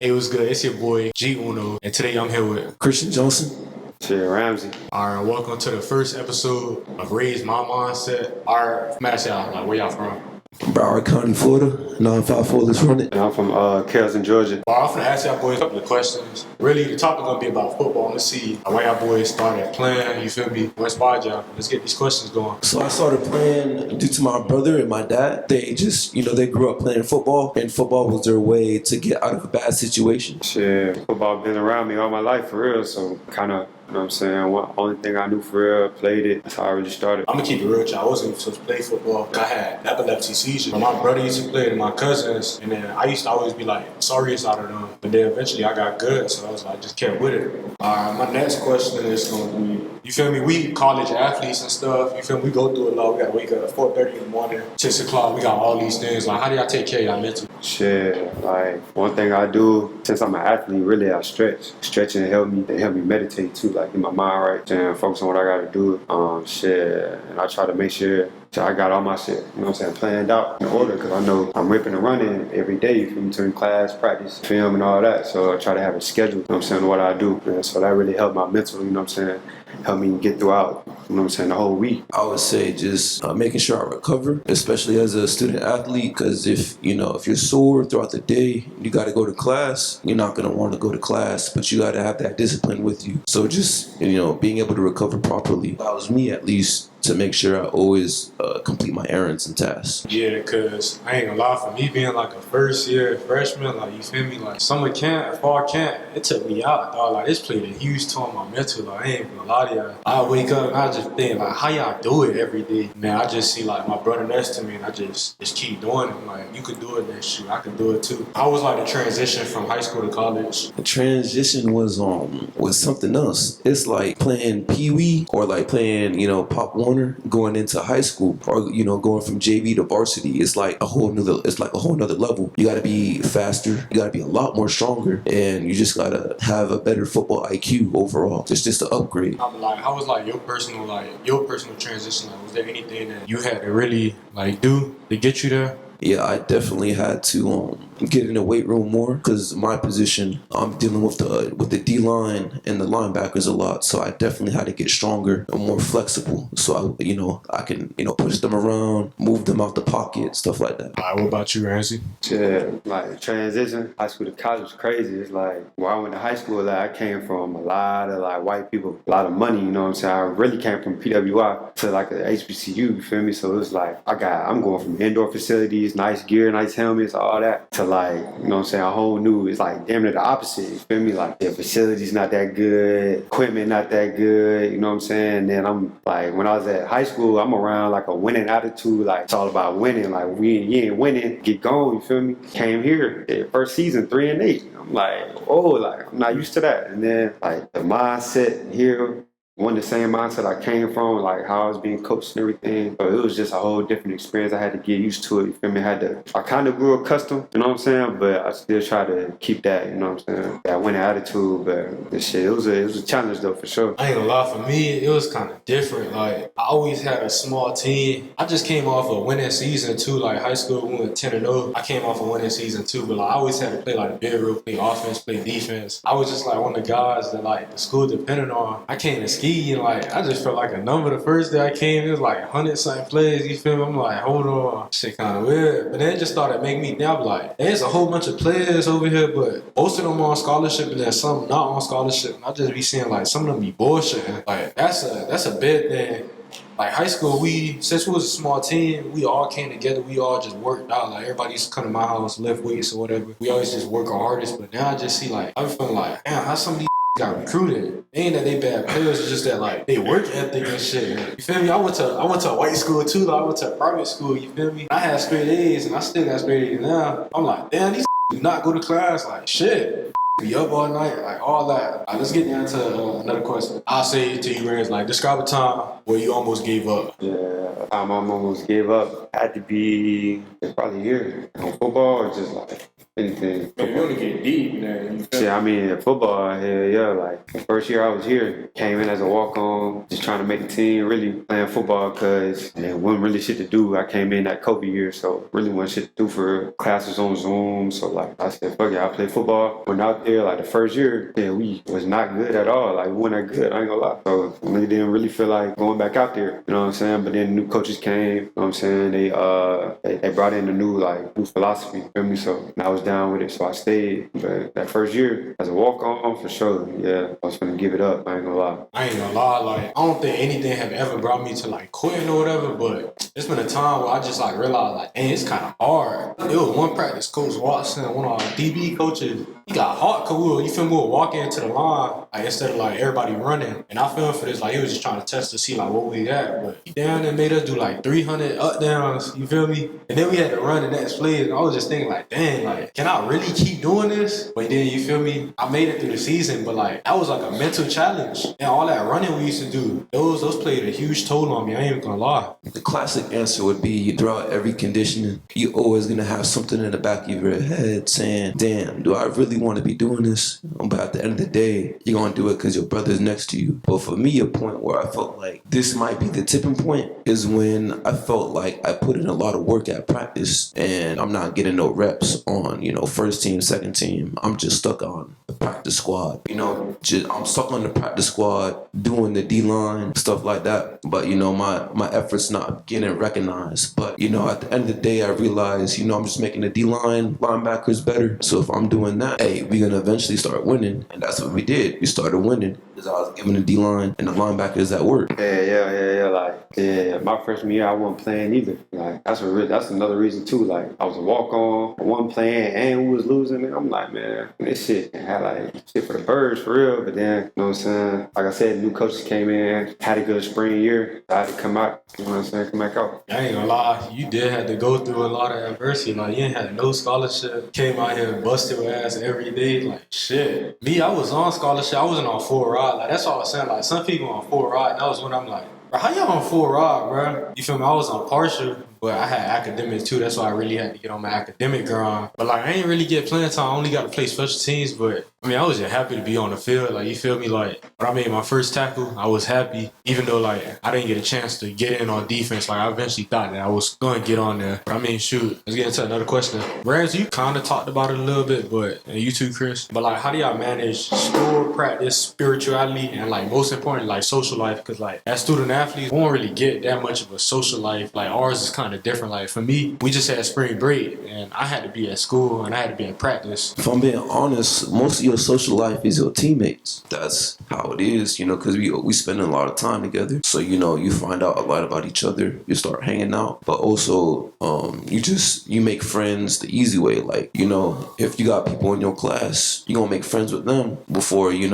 Hey, what's good? It's your boy G Uno, and today I'm here with Christian Johnson. Shit, Ramsey. All right, welcome to the first episode of Raise My Mindset. All right, man, y'all, like, where y'all from? Broward County, Florida, 954, let's run it. And I'm from Carrollton, Georgia. Well, I'm gonna ask y'all boys a couple of questions. Really, the topic gonna be about football. I'm gonna see where y'all boys started playing. You feel me? What inspired y'all? Let's get these questions going. So I started playing due to my brother and my dad. They just, they grew up playing football, and football was their way to get out of a bad situation. Shit, football been around me all my life for real, so kind of, you know what I'm saying, only thing I knew for real, played it. That's how I really started. I'm gonna keep it real, y'all. I wasn't even supposed to play football. I had epilepsy seizures. My brother used to play it and my cousins, and then I used to always be like sorriest out of them. But then eventually I got good, so I was like, just kept with it. My next question is gonna be, you feel me? We college athletes and stuff. You feel me? We go through a lot. We gotta wake up at 4:30 in the morning, 6 o'clock. We got all these things. Like, how do y'all take care of y'all mental? Shit, like one thing I do since I'm an athlete, really I stretch. Stretching help me meditate too, like get my mind right and focus on what I gotta do. Shit, and I try to make sure I got all my shit, you know what I'm saying, planned out in order, because I know I'm ripping and running every day, you feel me, between class, practice, film, and all that. So I try to have a schedule, you know what I'm saying, what I do. And so that really helped my mental, you know what I'm saying, help me get throughout, you know what I'm saying, the whole week. I would say just making sure I recover, especially as a student athlete, because if you're sore throughout the day, you got to go to class, you're not going to want to go to class, but you got to have that discipline with you. So just, being able to recover properly allows me at least to make sure I always complete my errands and tasks. Yeah, because I ain't gonna lie, for me being like a first year freshman, like, you feel me, like summer camp, fall camp, it took me out, dog. Like, this played a huge toll on my mental. Like, I ain't gonna lie to y'all. I wake up and I just think, like, how y'all do it every day? Man, I just see like my brother next to me and I just keep doing it. Like, you could do it, then shoot, I could do it too. How was like the transition from high school to college? The transition was something else. It's like playing Pee Wee or like playing, Pop Warner going into high school, or going from JV to varsity. It's like a whole nother level. You got to be faster. You got to be a lot more stronger, and you just got to have a better football IQ overall. It's just an upgrade. I'm like, how was like your personal transition? Like, was there anything that you had to really like do to get you there? Yeah, I definitely had to get in the weight room more, because my position, I'm dealing with the D line and the linebackers a lot. So I definitely had to get stronger and more flexible. So I can push them around, move them out the pocket, stuff like that. All right, what about you, Ramsey? Yeah, like transition, high school to college was crazy. It's like, when I went to high school, like I came from a lot of like white people, a lot of money, you know what I'm saying? I really came from PWI to like a HBCU, you feel me? So it was like, I'm going from indoor facilities, nice gear, nice helmets, all that, to like, you know what I'm saying, a whole new, it's like damn near the opposite, you feel me? Like, the facilities not that good, equipment not that good, you know what I'm saying? And then I'm like, when I was at high school, I'm around like a winning attitude, like it's all about winning, like you ain't winning, get going, you feel me? Came here, first season, 3-8. I'm like, oh, like I'm not used to that. And then like the mindset here, the same mindset I came from, like how I was being coached and everything. But it was just a whole different experience. I had to get used to it. You feel me? I kind of grew accustomed, you know what I'm saying? But I still try to keep that, you know what I'm saying? That winning attitude. But this shit, it was a challenge though, for sure. I ain't gonna lie, for me, it was kind of different. Like, I always had a small team. I just came off a winning season too. Like, high school, we went 10-0. I came off a winning season too, but like, I always had to play like a big role, play offense, play defense. I was just like one of the guys that like the school depended on. I came to ski and like, I just felt like a number the first day I came. It was like 100-something plays, you feel me? I'm like, hold on, shit kind of weird. But then it just started making me think, like, there's a whole bunch of players over here, but most of them on scholarship and then some not on scholarship. And I just be seeing like some of them be bullshitting. Like, that's a big thing. Like, high school, since we was a small team, we all came together. We all just worked out. Like, everybody used to come to my house, lift weights or whatever. We always just work our hardest. But now I just see, like, I'm feeling like, damn, how some of these got recruited? Ain't that they bad players, it's just that like they work ethic and shit. You feel me? I went to a white school too. Like, I went to a private school. You feel me? I had straight A's and I still got straight A's now. I'm like, damn, these do not go to class. Like, shit. Be up all night, like all that. Let's get down to another question. I'll say to you, Rance, like, describe a time where you almost gave up. Yeah, time I almost gave up had to be probably here on football or just like anything. Man, you only get deep, man. You feel Shit, I mean, in football, hell yeah. Like, the first year I was here, came in as a walk-on, just trying to make the team, really playing football because there wasn't really shit to do. I came in that COVID year, so really wasn't shit to do for real. Classes on Zoom, so like, I said, fuck it, I play football. Went out there, like, the first year, yeah, we was not good at all. Like, we weren't that good, I ain't gonna lie. So, we didn't really feel like going back out there, you know what I'm saying? But then new coaches came, you know what I'm saying? They brought in a new philosophy, you feel me? So, I was down with it, so I stayed. But that first year, as a walk-on, for sure, yeah, I was gonna give it up, I ain't gonna lie. I ain't gonna lie, like, I don't think anything have ever brought me to like quitting or whatever, but it's been a time where I just like realized like, dang, it's kind of hard. It was one practice, Coach Watson, one of our DB coaches, he got hot because we were walking into the line, like instead of like everybody running. And I feel for this, like he was just trying to test to see like what we at. But he down there made us do like 300 up downs, you feel me? And then we had to run the next play. And I was just thinking like, dang, like, can I really keep doing this? But then you feel me? I made it through the season, but like that was like a mental challenge. And all that running we used to do, those played a huge toll on me. I ain't even gonna lie. The classic answer would be throughout every conditioning, you're always gonna have something in the back of your head saying, damn, do I really want to be doing this? But at the end of the day, you're gonna do it because your brother's next to you. But for me, a point where I felt like this might be the tipping point is when I felt like I put in a lot of work at practice and I'm not getting no reps on, first team, second team. I'm just stuck on the practice squad. I'm stuck on the practice squad doing the D-line, stuff like that. But, my efforts not getting recognized. But, at the end of the day, I realized, I'm just making the D-line linebackers better. So if I'm doing that, hey, we're going to eventually start winning. And that's what we did. We started winning because I was giving the D-line and the linebackers that work. Yeah. My freshman year, I wasn't playing either. Like, that's another reason too. Like, I was a walk-on, I wasn't playing, and we was losing. And I'm like, man, this shit had like shit for the birds for real. But then, you know what I'm saying? Like I said, new coaches came in, had a good spring year. I had to come out. You know what I'm saying? Come back out. I ain't gonna lie, you did have to go through a lot of adversity. Like, you ain't had no scholarship. Came out here and busted your ass every day. Like, shit. Me, I was on scholarship. I wasn't on full ride. Like, that's all I was saying. Like, some people on full ride. And that was when I'm like, bro, how y'all on full ride, bro? You feel me? I was on partial, but I had academics too. That's why I really had to get on my academic grind. But like, I ain't really get playing time. I only got to play special teams. But I mean, I was just happy to be on the field. Like, you feel me? Like, when I made my first tackle, I was happy. Even though like I didn't get a chance to get in on defense, like I eventually thought that I was going to get on there. But I mean, shoot. Let's get into another question. Rams, you kind of talked about it a little bit, but and you too, Chris. But like, how do y'all manage school, practice, spirituality, and like most important, like social life? Because like as student athletes, we don't really get that much of a social life. Like ours is kind of different. Like for me, we just had spring break, and I had to be at school and I had to be at practice. If I'm being honest, most of your social life is your teammates. That's how it is, because we spend a lot of time together. So, you find out a lot about each other. You start hanging out. But also, you make friends the easy way. Like, if you got people in your class, you're going to make friends with them before, you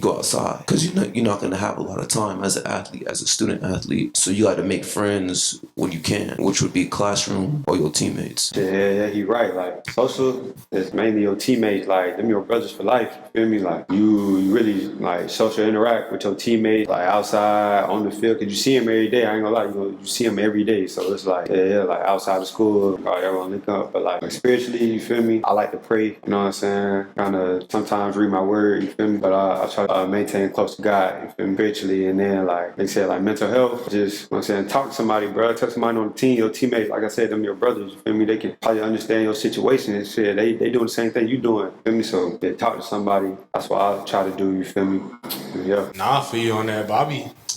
go outside. Because you're not going to have a lot of time as an athlete, as a student athlete. So you got to make friends when you can, which would be classroom or your teammates. Yeah, you're right. Like, social is mainly your teammates. Like, them your brothers for life. You feel me? Like, you really, like, social interact with your teammates, like, outside, on the field. Because you see them every day. I ain't gonna lie. You see them every day. So it's like, like, outside of school, everyone link up. But, like, spiritually, you feel me? I like to pray. You know what I'm saying? Kind of sometimes read my word. You feel me? But I try to maintain close to God. You feel me? Spiritually. And then, like they said, like, mental health. Just, you know what I'm saying? Talk to somebody, bro. Talk to somebody on the team, your teammates. Like I said, them your brothers. You feel me? They can probably understand your situation and shit. They doing the same thing you doing. You feel me? So they talk to somebody. That's what I try to do. You feel me? Yeah. Nah, I feel you on that, but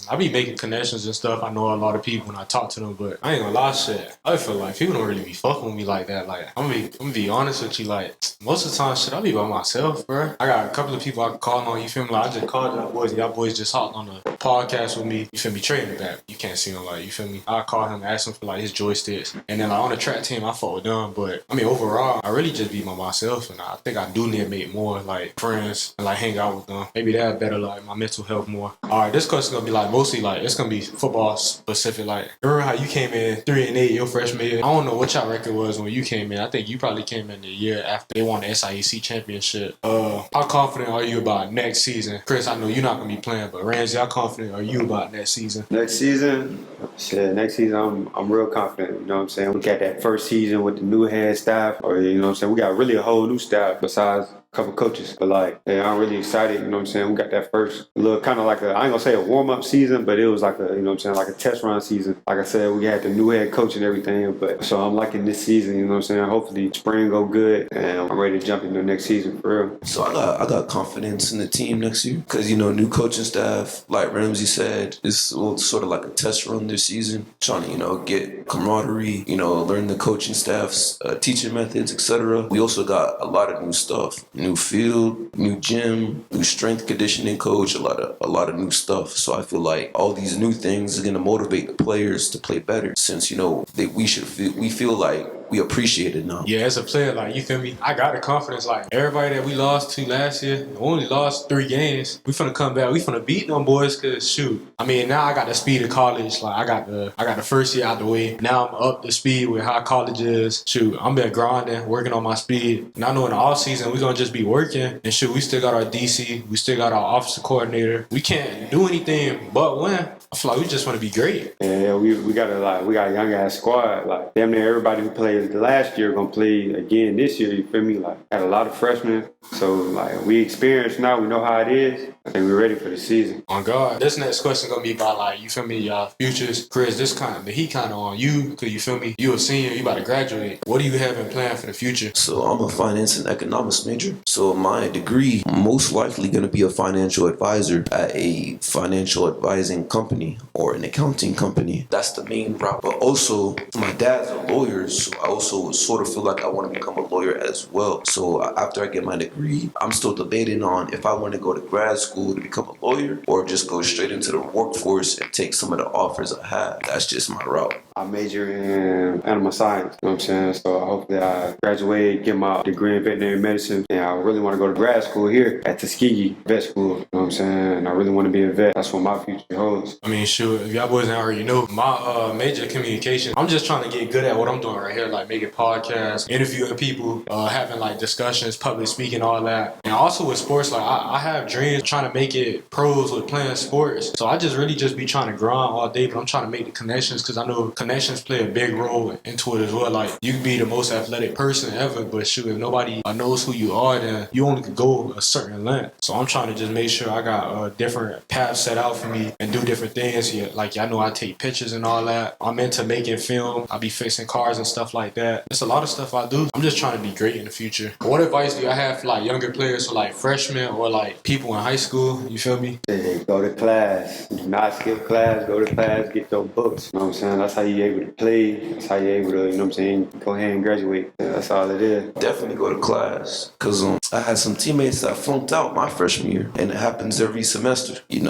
I be making connections and stuff. I know a lot of people when I talk to them, but I ain't gonna lie, shit. I feel like people don't really be fucking with me like that. Like, I'm gonna be honest with you. Like, most of the time, shit, I be by myself, bro. I got a couple of people I can call on. You feel me? Like, I just called y'all boys. Y'all boys just hopped on the podcast with me. You feel me? Trading back. You can't see him, like, you feel me? I call him, ask him for like his joysticks, and then like on the track team, I fought with them. But I mean, overall, I really just be by myself, and I think I do need to make more like friends and like hang out with them. Maybe that better like my mental health more. All right, this question's gonna be like mostly like it's gonna be football specific. Like, remember how you came in 3-8 your freshman year? I don't know what y'all record was when you came in. I think you probably came in the year after they won the SIAC championship. How confident are you about next season? Chris, I know you're not gonna be playing, but Ramsey, how confident are you about next season? Next season, I'm real confident. You know what I'm saying? We got that first season with the new head staff, or you know what I'm saying? We got really a whole new staff besides couple coaches. But like, yeah, I'm really excited. You know what I'm saying? We got that first little kind of like I ain't gonna say a warm up season, but it was like you know what I'm saying, like a test run season. Like I said, we had the new head coach and everything. But so I'm liking this season. You know what I'm saying? Hopefully spring go good, and I'm ready to jump into the next season for real. So I got confidence in the team next year because new coaching staff, like Ramsey said, is sort of like a test run this season, trying to get camaraderie, learn the coaching staff's teaching methods, etc. We also got a lot of new stuff, new field, new gym, new strength conditioning coach, a lot of new stuff. So I feel like all these new things are gonna motivate the players to play better, since we feel like we appreciate it now. Yeah, as a player, like, you feel me? I got the confidence. Like, everybody that we lost to last year, we only lost 3 games. We finna come back. We finna beat them boys. Cause shoot, I mean, now I got the speed of college. Like, I got the first year out the way. Now I'm up to speed with how college is. Shoot, I'm been grinding, working on my speed. And I know in the off season we gonna just be working. And shoot, we still got our DC. We still got our offensive coordinator. We can't do anything but win. I feel like we just want to be great. Yeah, we got a young ass squad. Like, damn near everybody who played last year gonna play again this year. You feel me? Like, got a lot of freshmen. So like, we experienced now. We know how it is. I think we're ready for the season. On God, this next question gonna be about, like, you feel me, y'all futures. Chris, the heat kind of on you, cause you feel me, you a senior, you about to graduate. What do you have in plan for the future? So I'm a finance and economics major. So my degree, most likely going to be a financial advisor at a financial advising company or an accounting company. That's the main route. But also, my dad's a lawyer, so I also sort of feel like I want to become a lawyer as well. So after I get my degree, I'm still debating on if I want to go to grad school to become a lawyer or just go straight into the workforce and take some of the offers I have. That's just my route. I major in animal science, you know what I'm saying? So hopefully I graduate, get my degree in veterinary medicine, and I really want to go to grad school here at Tuskegee Vet School, you know what I'm saying? And I really want to be a vet. That's what my future holds. I mean, sure, if y'all boys already know, my major communication, I'm just trying to get good at what I'm doing right here, like making podcasts, interviewing people, having like discussions, public speaking, all that. And also with sports, like I have dreams trying to make it pros with playing sports. So I just really just be trying to grind all day, but I'm trying to make the connections, because I know connections play a big role into it as well. Like, you can be the most athletic person ever, but shoot, if nobody knows who you are, then you only could go a certain length. So I'm trying to just make sure I got different paths set out for me and do different things. Yeah, like, I know I take pictures and all that. I'm into making film. I be fixing cars and stuff like that. It's a lot of stuff I do. I'm just trying to be great in the future. What advice do I have for like younger players, so like freshmen or like people in high school? You feel me? Hey, go to class. Do not skip class. Go to class. Get those books. You know what I'm saying? That's how you able to play. That's how you able to, you know what I'm saying, go ahead and graduate. Yeah, that's all it is. Definitely go to class, because I had some teammates that flunked out my freshman year, and it happens every semester. You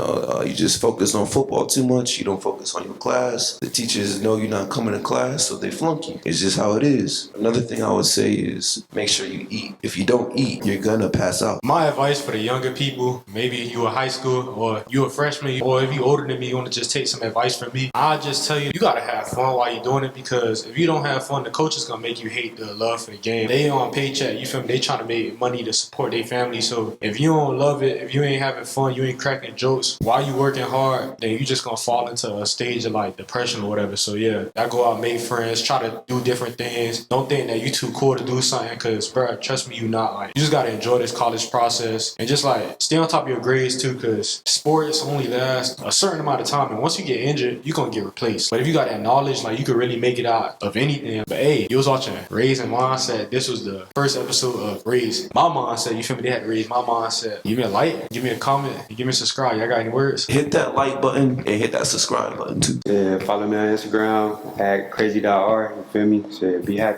just focus on football too much. You don't focus on your class. The teachers know you're not coming to class, so they flunk you. It's just how it is. Another thing I would say is make sure you eat. If you don't eat, you're gonna pass out. My advice for the younger people, maybe you a high school or you a freshman, or if you older than me, you want to just take some advice from me, I'll just tell you, you gotta have fun while you're doing it, because if you don't have fun, the coach is gonna make you hate the love for the game. They on paycheck, you feel me? They trying to make money to support their family. So if you don't love it, if you ain't having fun, you ain't cracking jokes while you working hard, then you just gonna fall into a stage of like depression or whatever. So yeah, I go out, make friends, try to do different things. Don't think that you too cool to do something, because bro, trust me, you not. Like, you just gotta enjoy this college process and just like stay on top of your grades too, because sports only last a certain amount of time, and once you get injured, you're gonna get replaced. But if you got that knowledge, like, you could really make it out of anything. But hey, you was watching Raising Mindset. This was the first episode of Raise My Mindset. You feel me? They had to raise my mindset. Give me a like, give me a comment, and give me a subscribe. Y'all got any words? Hit that like button and hit that subscribe button too. Yeah, follow me on Instagram at crazy.r. You feel me? So be happy.